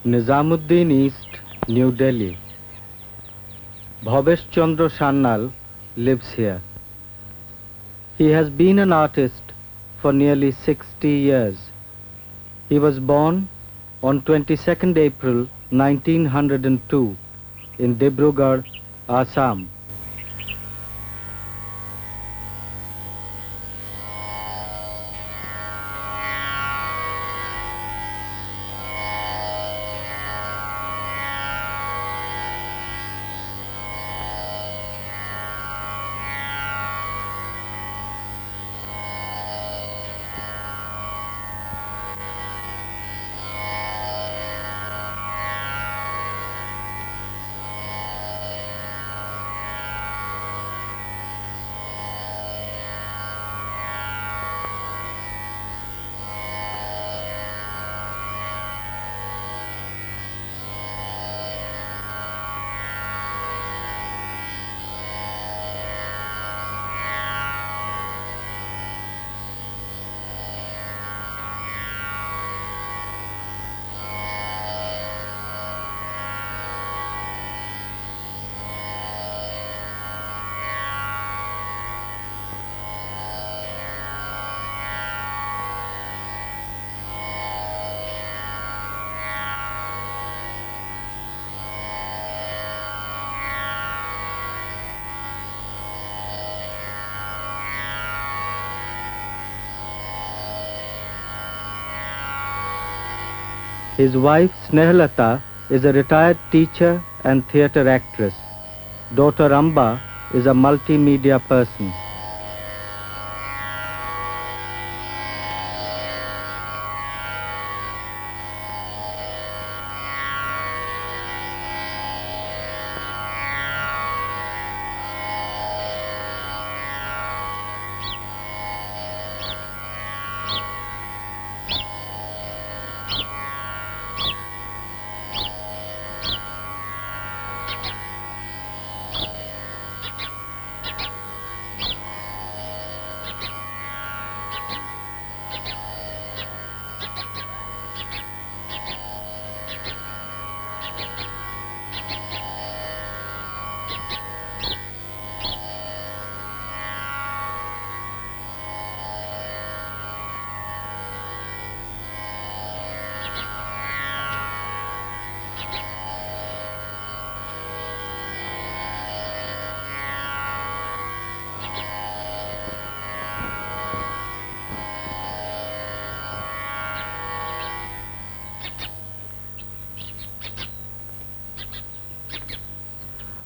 Nizamuddin East, New Delhi. Bhavesh Chandra Sanyal lives here. He has been an artist for nearly 60 years. He was born on 22nd April 1902 in Dibrugarh, Assam. His wife Snehlata is a retired teacher and theatre actress. Daughter Amba is a multimedia person.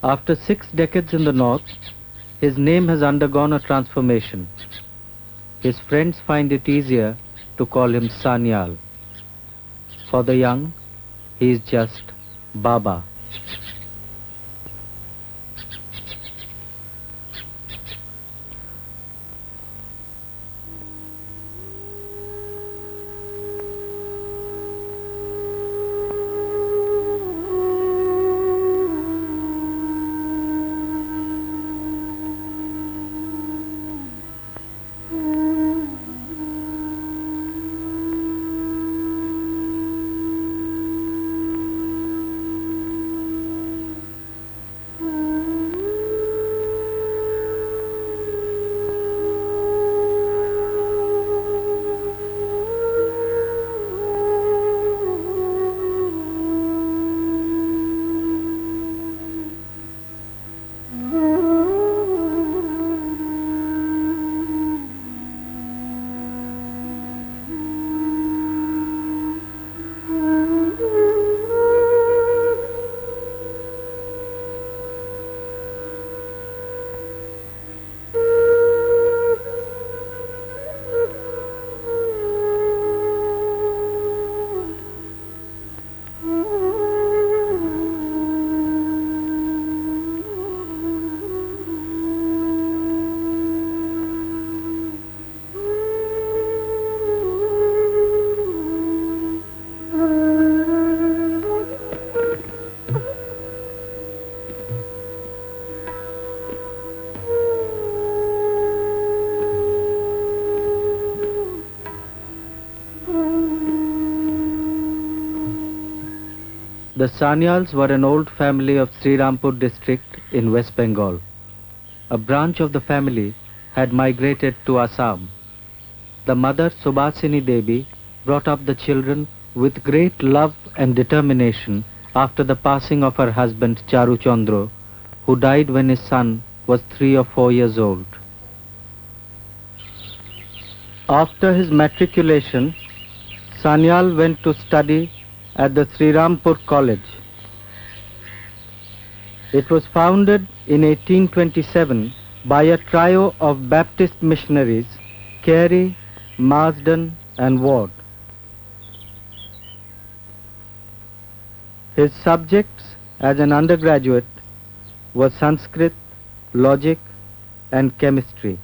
After 6 decades in the north, his name has undergone a transformation. His friends find it easier to call him Sanyal. For the young, he is just Baba. The Sanyals were an old family of Srirampur district in West Bengal. A branch of the family had migrated to Assam. The mother, Subhasini Devi, brought up the children with great love and determination after the passing of her husband Charu Chandra, who died when his son was 3 or 4 years old. After his matriculation, Sanyal went to study at the Srirampur College. It was founded in 1827 by a trio of Baptist missionaries, Carey, Marsden and Ward. His subjects as an undergraduate were Sanskrit, logic and chemistry.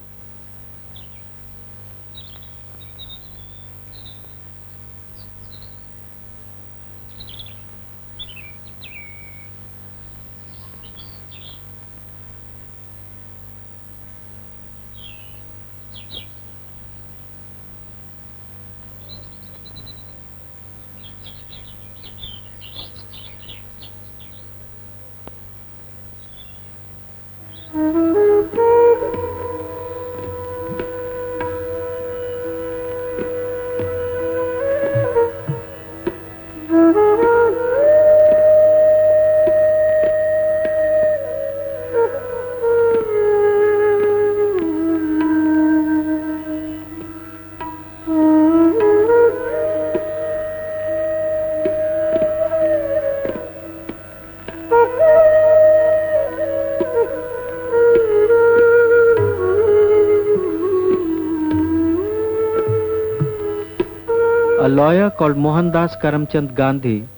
A lawyer called Mohandas Karamchand Gandhi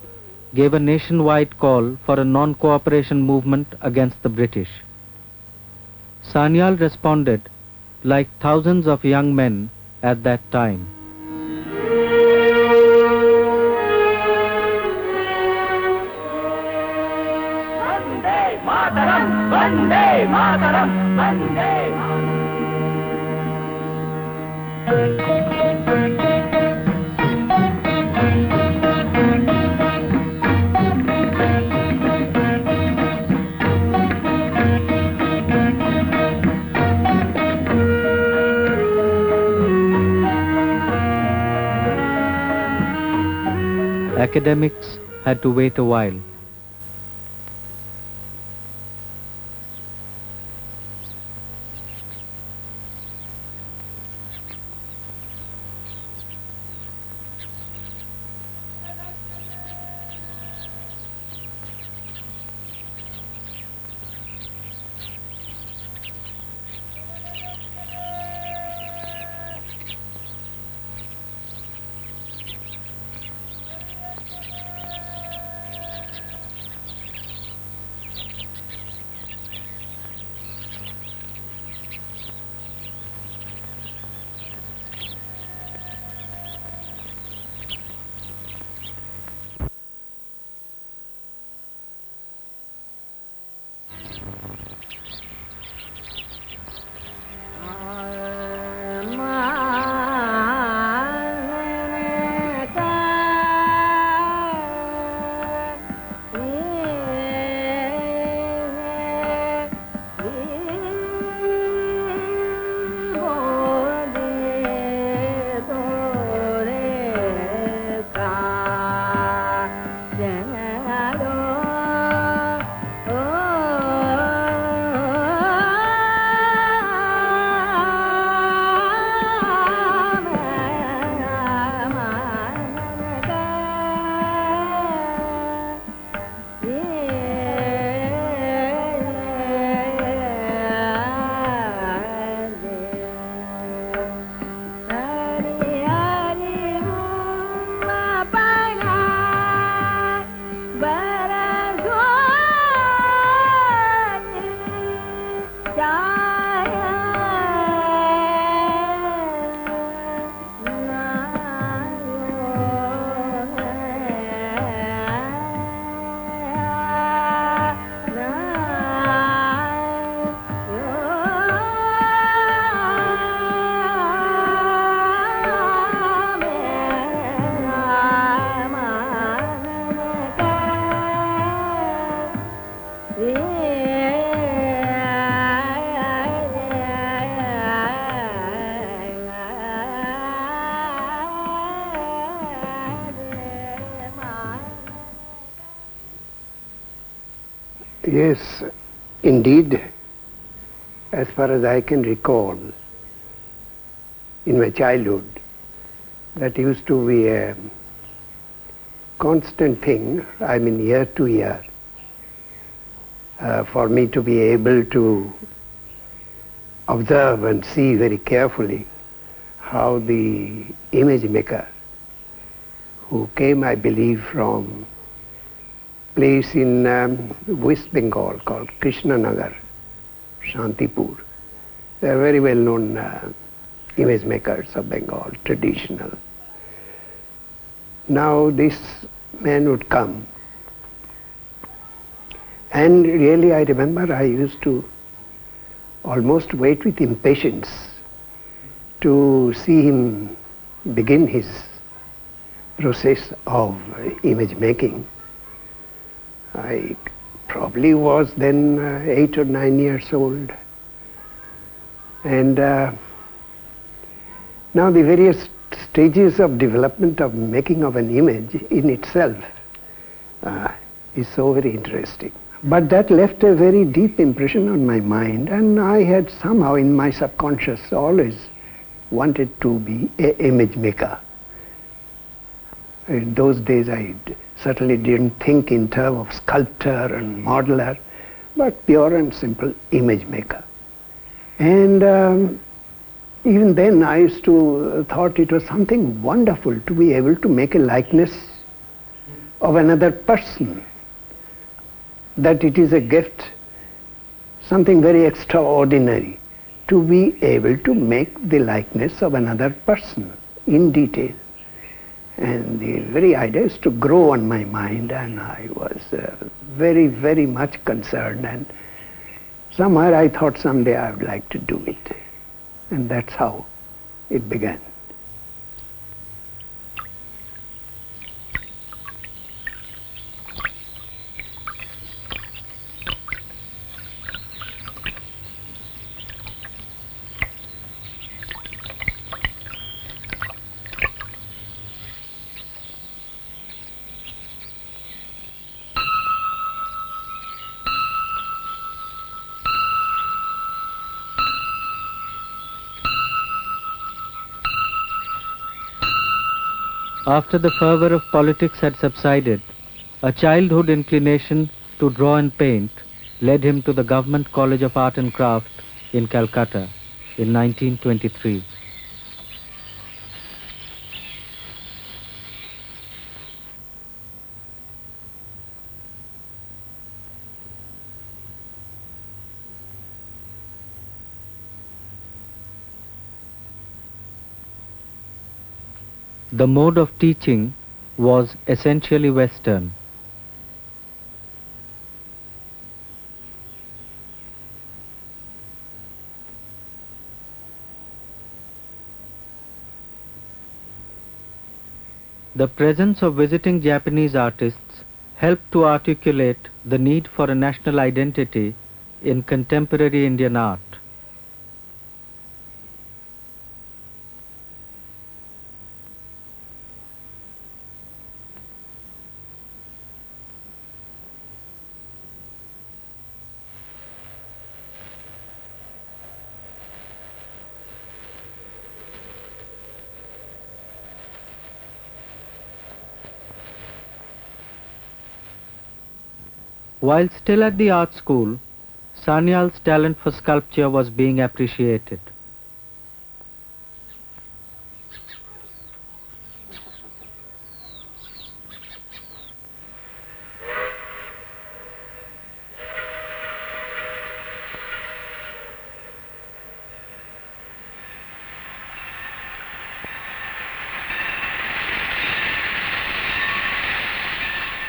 gave a nationwide call for a non-cooperation movement against the British. Sanyal responded like thousands of young men at that time. Vande Mataram, Vande Mataram, Vande Academics had to wait a while. Yes, indeed, as far as I can recall, in my childhood, that used to be a constant thing, I mean year to year, for me to be able to observe and see very carefully how the image maker, who came, I believe, from place in West Bengal called Krishnanagar, Shantipur. They are very well known image makers of Bengal, traditional. Now this man would come, and really I remember I used to almost wait with impatience to see him begin his process of image making. I probably was then 8 or 9 years old. And now the various stages of development of making of an image in itself is so very interesting. But that left a very deep impression on my mind, and I had somehow in my subconscious always wanted to be an image maker. In those days I certainly didn't think in terms of sculptor and modeler, but pure and simple image maker. And even then I used to thought it was something wonderful to be able to make a likeness of another person, that it is a gift, something very extraordinary, to be able to make the likeness of another person in detail. And the very idea is to grow on my mind, and I was very, very much concerned, and somewhere I thought someday I would like to do it. And that's how it began. After the fervor of politics had subsided, a childhood inclination to draw and paint led him to the Government College of Art and Craft in Calcutta in 1923. The mode of teaching was essentially Western. The presence of visiting Japanese artists helped to articulate the need for a national identity in contemporary Indian art. While still at the art school, Sanyal's talent for sculpture was being appreciated.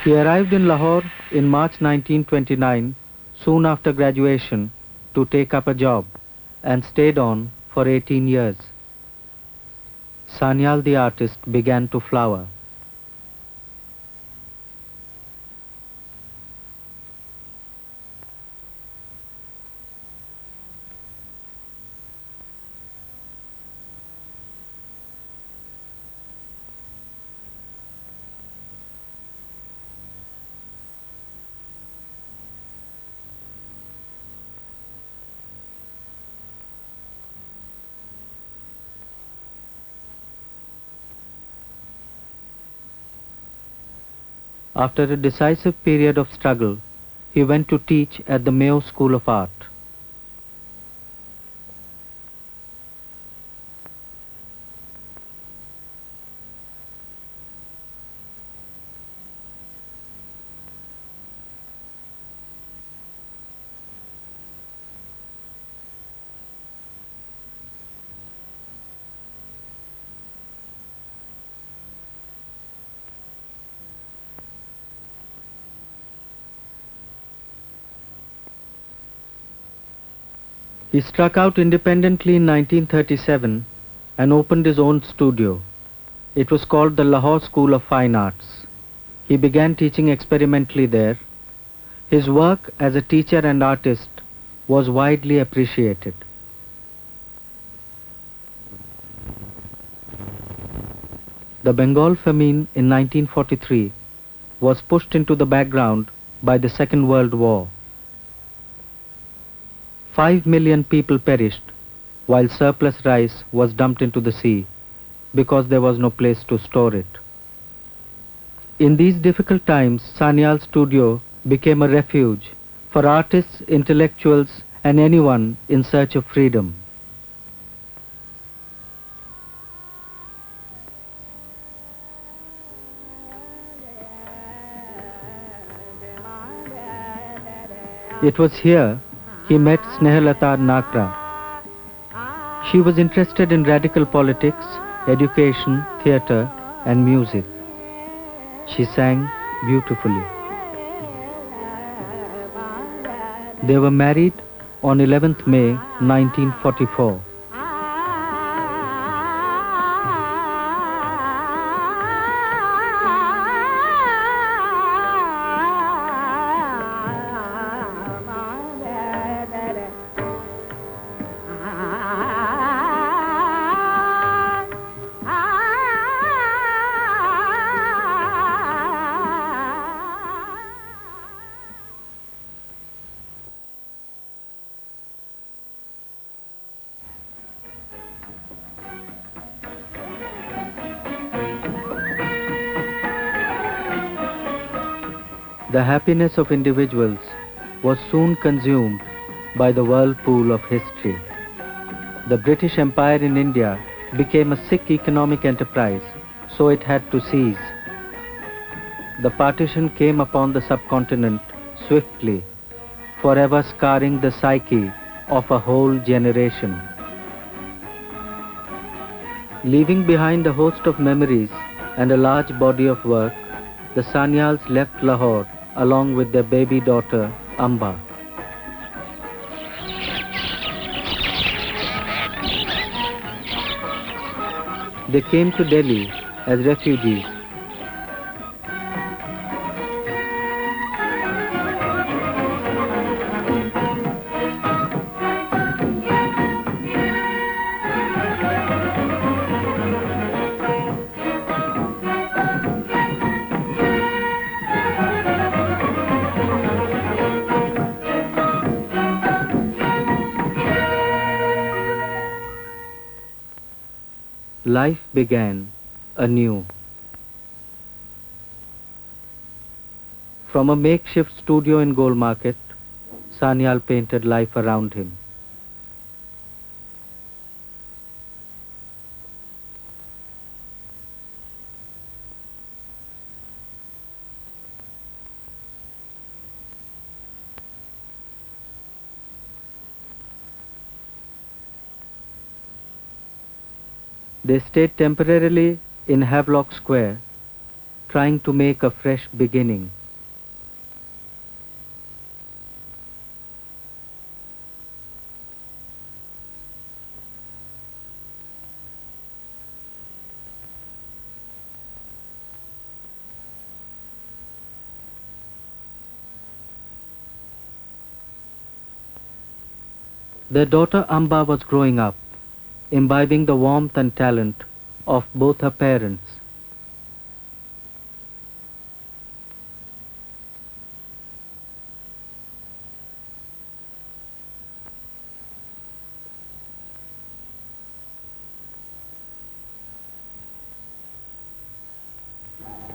He arrived in Lahore in March 1929, soon after graduation, to take up a job, and stayed on for 18 years. Sanyal the artist began to flower. After a decisive period of struggle, he went to teach at the Mayo School of Art. He struck out independently in 1937 and opened his own studio. It was called the Lahore School of Fine Arts. He began teaching experimentally there. His work as a teacher and artist was widely appreciated. The Bengal famine in 1943 was pushed into the background by the Second World War. 5 million people perished, while surplus rice was dumped into the sea because there was no place to store it. In these difficult times, Sanyal studio became a refuge for artists, intellectuals, and anyone in search of freedom. It was here he met Snehalata Nakra. She was interested in radical politics, education, theatre, and music. She sang beautifully. They were married on 11th May 1944. The happiness of individuals was soon consumed by the whirlpool of history. The British Empire in India became a sick economic enterprise, so it had to cease. The partition came upon the subcontinent swiftly, forever scarring the psyche of a whole generation. Leaving behind a host of memories and a large body of work, the Sanyals left Lahore along with their baby daughter, Amba. They came to Delhi as refugees. Life began anew. From a makeshift studio in Gold Market, Sanyal painted life around him. They stayed temporarily in Havelock Square, trying to make a fresh beginning. Their daughter Amba was growing up, imbibing the warmth and talent of both her parents.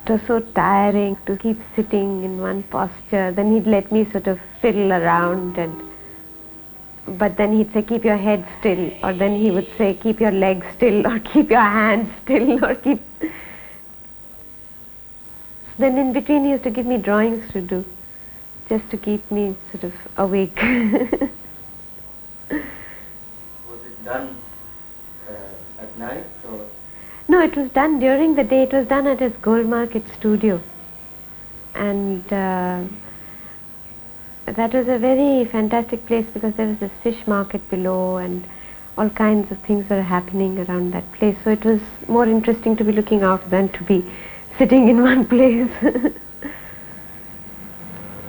It was so tiring to keep sitting in one posture. Then he'd let me sort of fiddle around, but then he'd say, keep your head still, or then he would say, keep your legs still, or keep your hands still, or keep... Then in between he used to give me drawings to do, just to keep me sort of awake. Was it done at night or? No, it was done during the day. It was done at his Gold Market studio. And that was a very fantastic place because there was this fish market below and all kinds of things were happening around that place. So it was more interesting to be looking out than to be sitting in one place.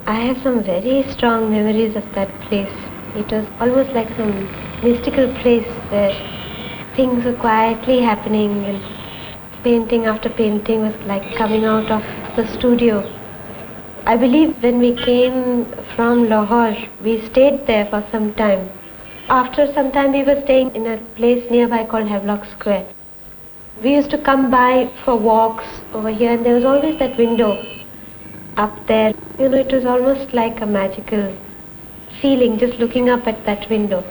I have some very strong memories of that place. It was almost like some mystical place where things were quietly happening and painting after painting was like coming out of the studio. I believe when we came from Lahore, we stayed there for some time. After some time we were staying in a place nearby called Havelock Square. We used to come by for walks over here and there was always that window up there. You know, it was almost like a magical feeling just looking up at that window.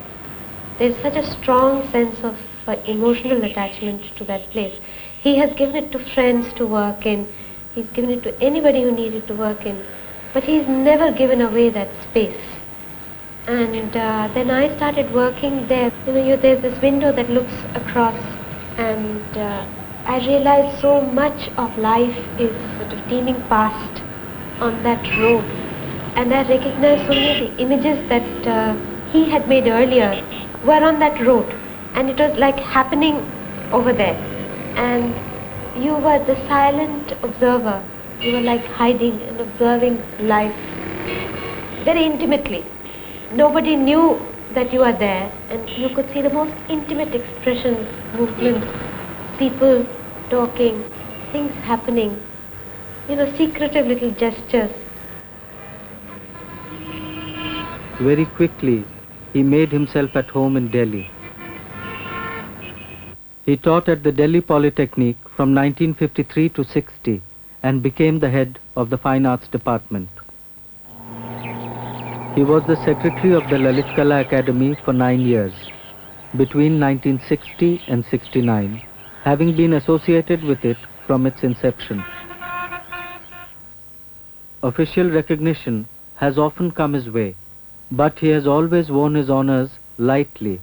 There's such a strong sense of emotional attachment to that place. He has given it to friends to work in. He's given it to anybody who needed to work in. But he's never given away that space. And then I started working there. You know, there's this window that looks across and I realized so much of life is sort of teeming past on that road. And I recognized so many of the images that he had made earlier were on that road. And it was like happening over there. And you were the silent observer. You were like hiding and observing life very intimately. Nobody knew that you are there, and you could see the most intimate expressions, movements, people talking, things happening, you know, secretive little gestures. Very quickly, he made himself at home in Delhi. He taught at the Delhi Polytechnic from 1953 to 60 and became the head of the Fine Arts Department. He was the secretary of the Lalit Kala Academy for 9 years, between 1960 and 69, having been associated with it from its inception. Official recognition has often come his way, but he has always worn his honors lightly.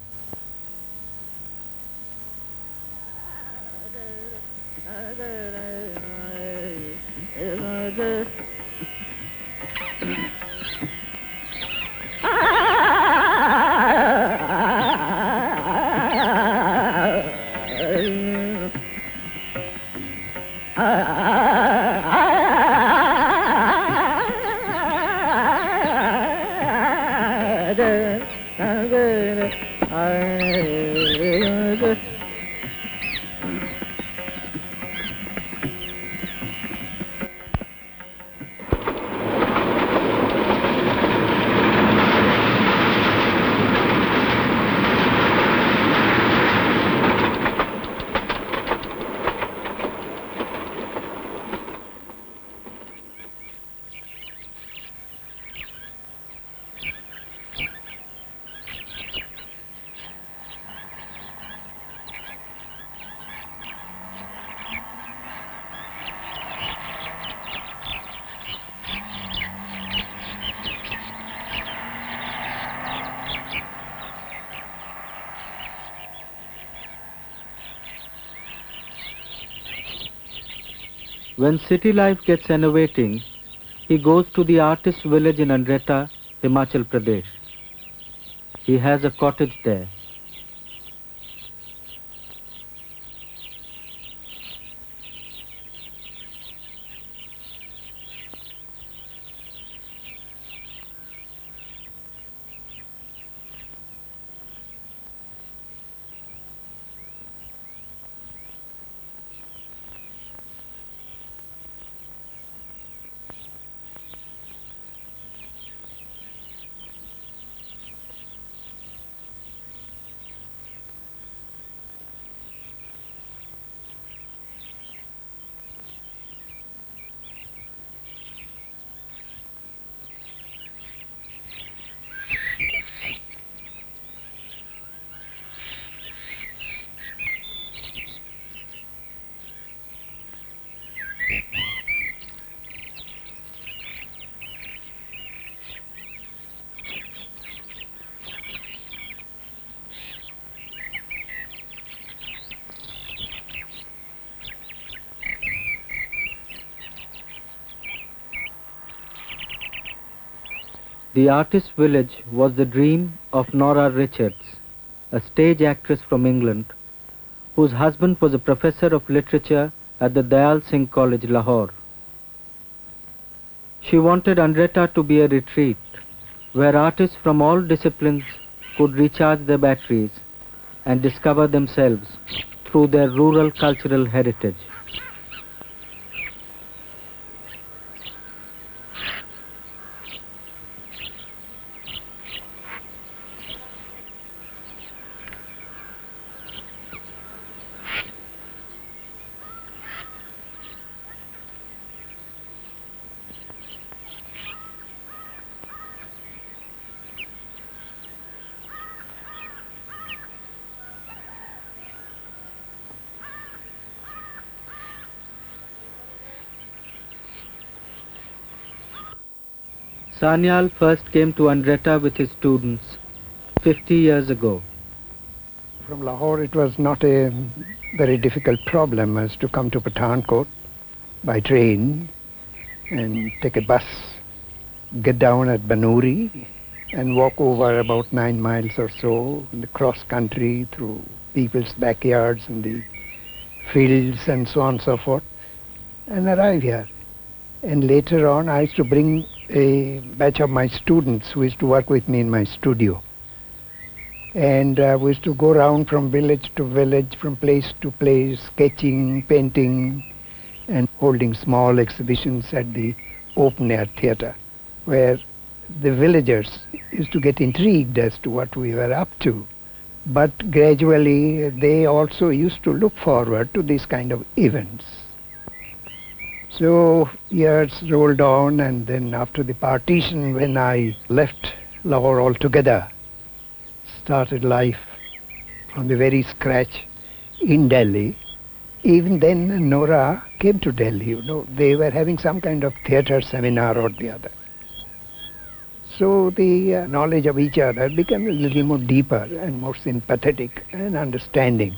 When city life gets enervating, he goes to the artist's village in Andretta, Himachal Pradesh. He has a cottage there. The artist's village was the dream of Nora Richards, a stage actress from England, whose husband was a professor of literature at the Dayal Singh College, Lahore. She wanted Andretta to be a retreat where artists from all disciplines could recharge their batteries and discover themselves through their rural cultural heritage. Sanyal first came to Andretta with his students 50 years ago. From Lahore, it was not a very difficult problem as to come to Pathankot by train and take a bus, get down at Banuri and walk over about 9 miles or so in the cross country through people's backyards and the fields and so on and so forth and arrive here. And later on, I used to bring a batch of my students who used to work with me in my studio. And we used to go around from village to village, from place to place, sketching, painting, and holding small exhibitions at the open-air theatre, where the villagers used to get intrigued as to what we were up to. But gradually, they also used to look forward to these kind of events. So years rolled on, and then after the partition, when I left Lahore altogether, started life from the very scratch in Delhi. Even then, Nora came to Delhi, you know. They were having some kind of theatre seminar or the other. So the knowledge of each other became a little more deeper and more sympathetic and understanding.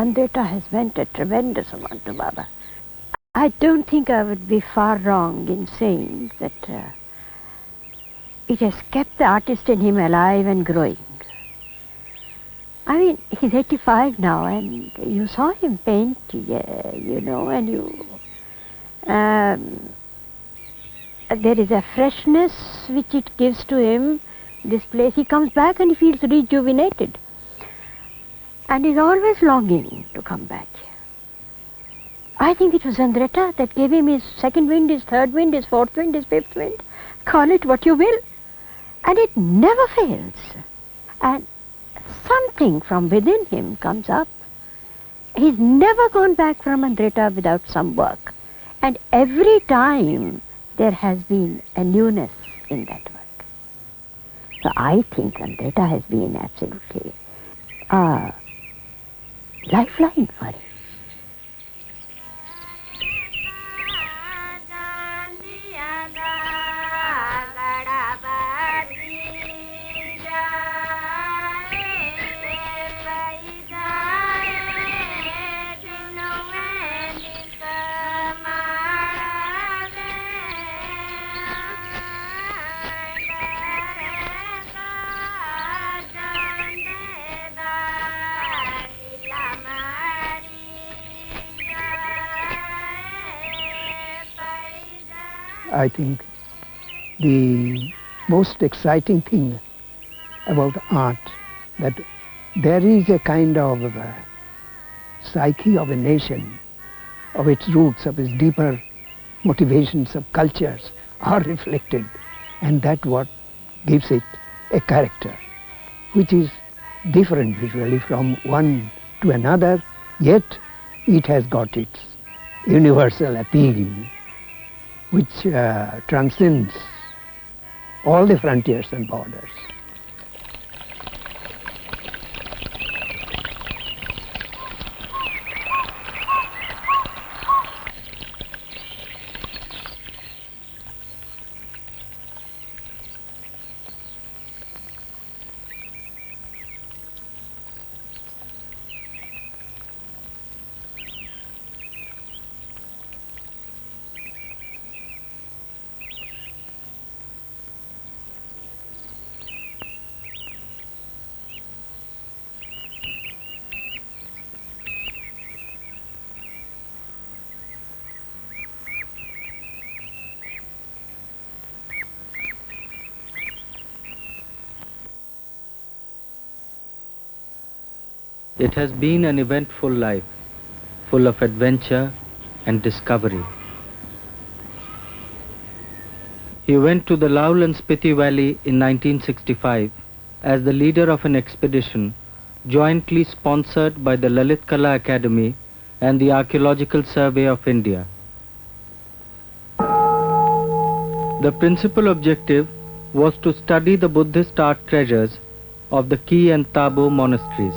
Andretta has meant a tremendous amount to Baba. I don't think I would be far wrong in saying that it has kept the artist in him alive and growing. I mean, he's 85 now, and you saw him paint, you know, and there is a freshness which it gives to him, this place. He comes back and he feels rejuvenated. And he's always longing to come back here. I think it was Andretta that gave him his second wind, his third wind, his fourth wind, his fifth wind. Call it what you will. And it never fails. And something from within him comes up. He's never gone back from Andretta without some work. And every time there has been a newness in that work. So I think Andretta has been absolutely a lifeline for him. I think the most exciting thing about art that there is a kind of psyche of a nation, of its roots, of its deeper motivations of cultures are reflected, and that's what gives it a character, which is different visually from one to another, yet it has got its universal appeal, which transcends all the frontiers and borders. It has been an eventful life, full of adventure and discovery. He went to the Laul and Spiti Valley in 1965 as the leader of an expedition jointly sponsored by the Lalit Kala Academy and the Archaeological Survey of India. The principal objective was to study the Buddhist art treasures of the Ki and Tabo monasteries.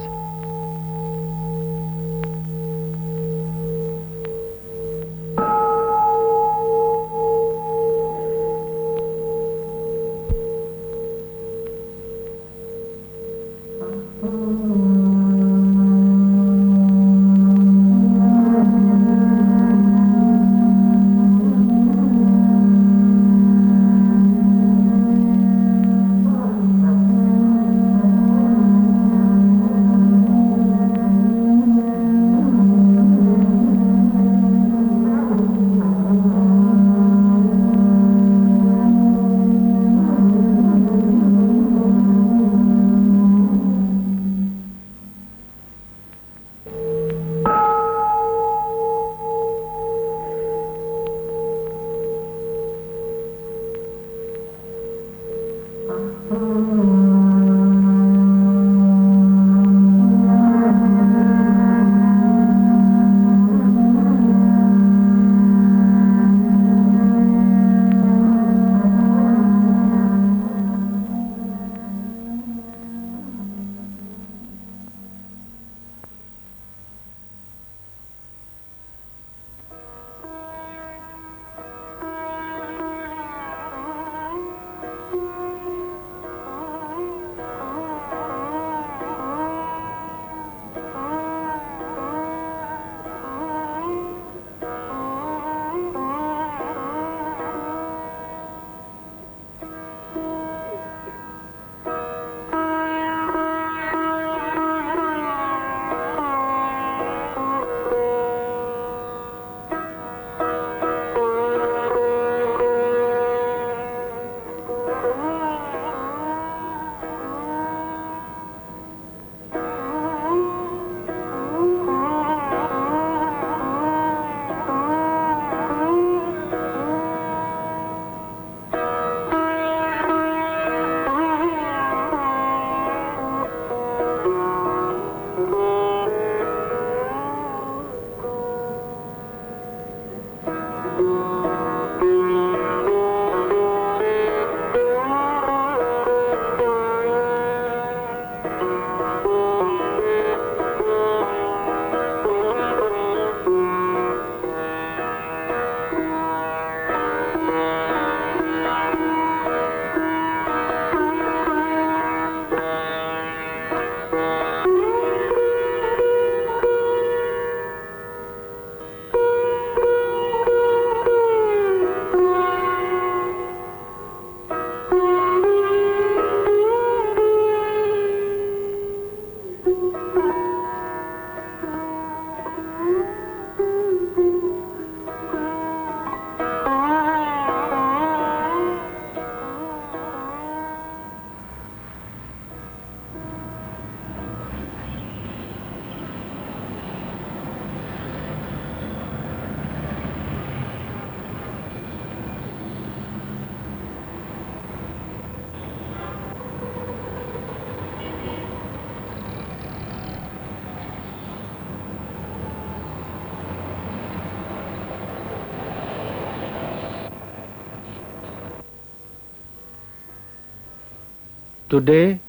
Today,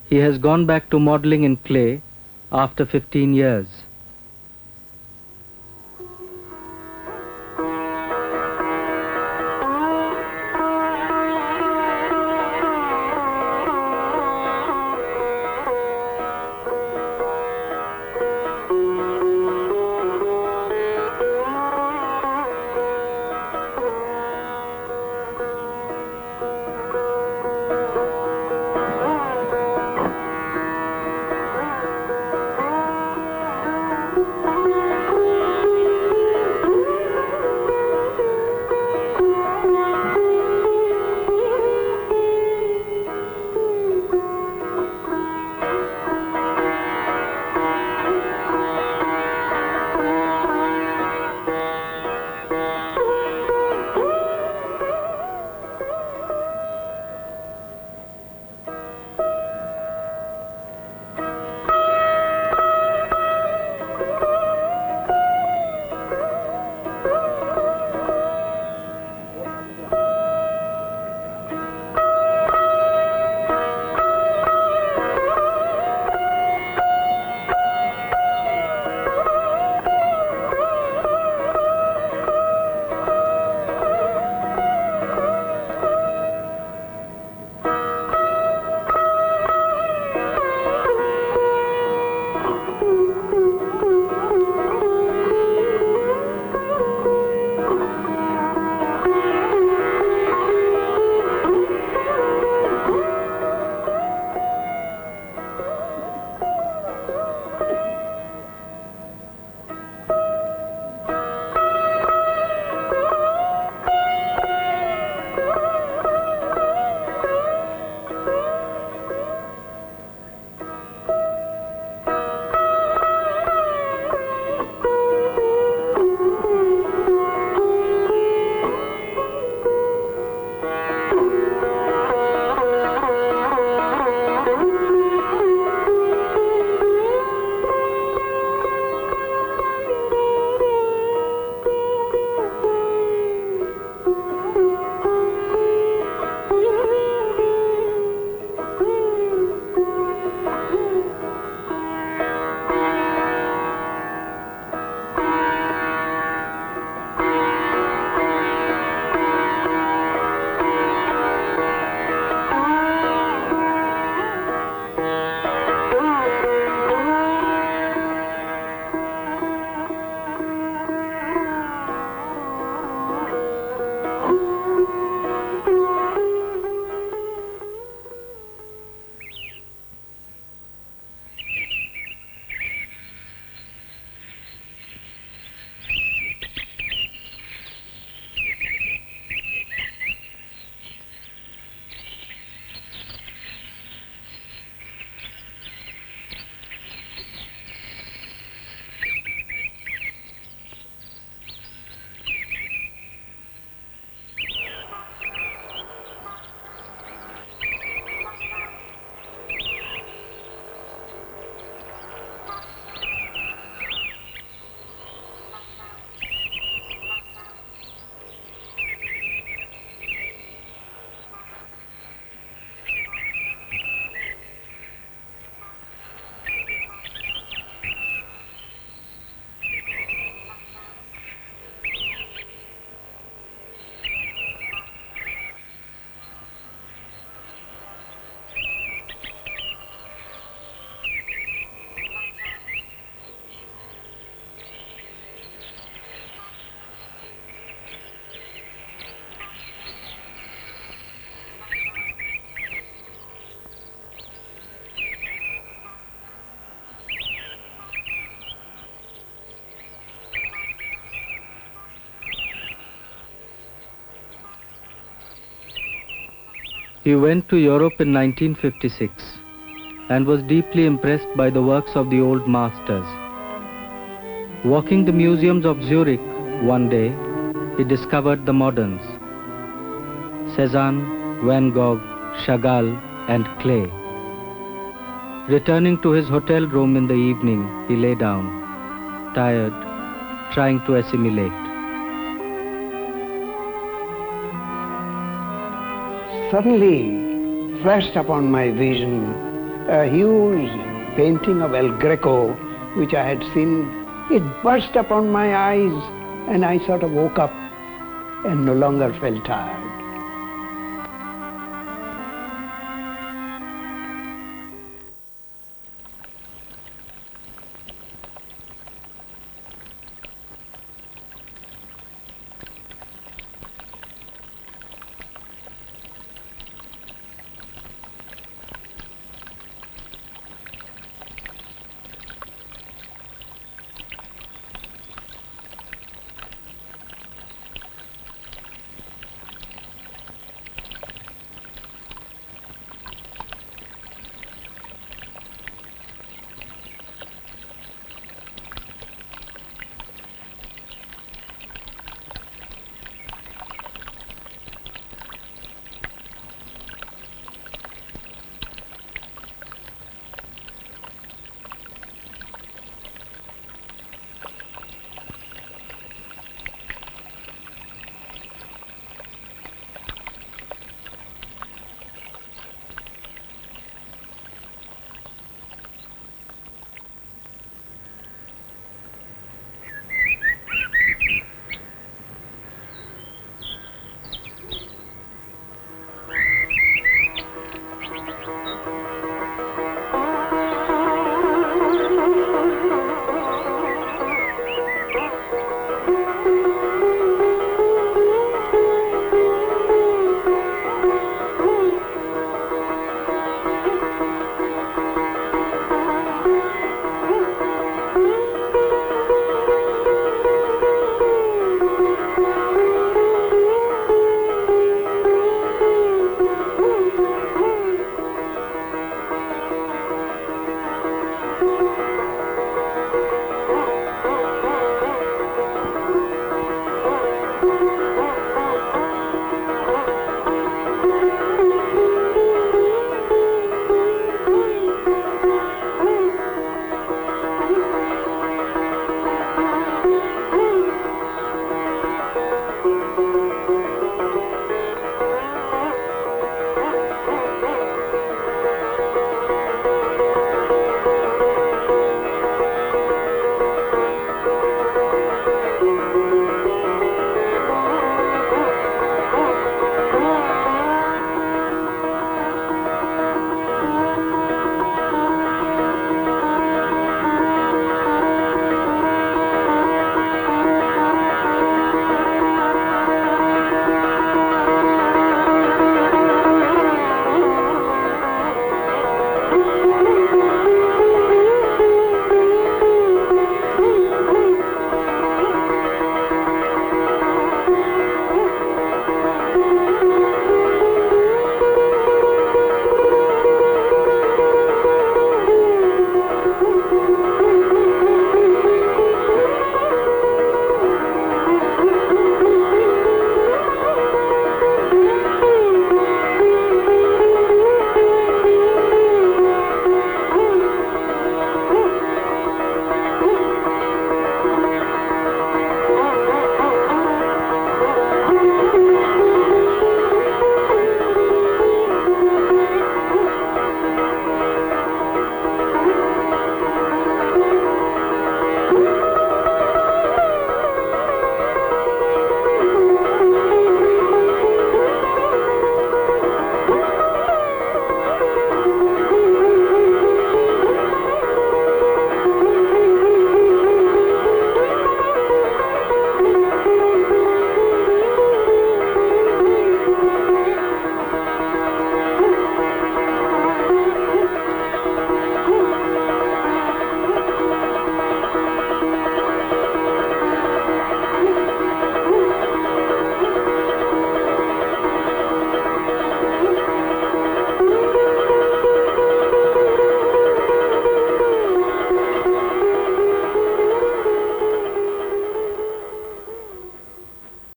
he has gone back to modeling in clay after 15 years. He went to Europe in 1956 and was deeply impressed by the works of the old masters. Walking the museums of Zurich one day, he discovered the moderns: Cézanne, Van Gogh, Chagall and Klee. Returning to his hotel room in the evening, he lay down, tired, trying to assimilate. Suddenly, flashed upon my vision a huge painting of El Greco, which I had seen. It burst upon my eyes, and I sort of woke up and no longer felt tired.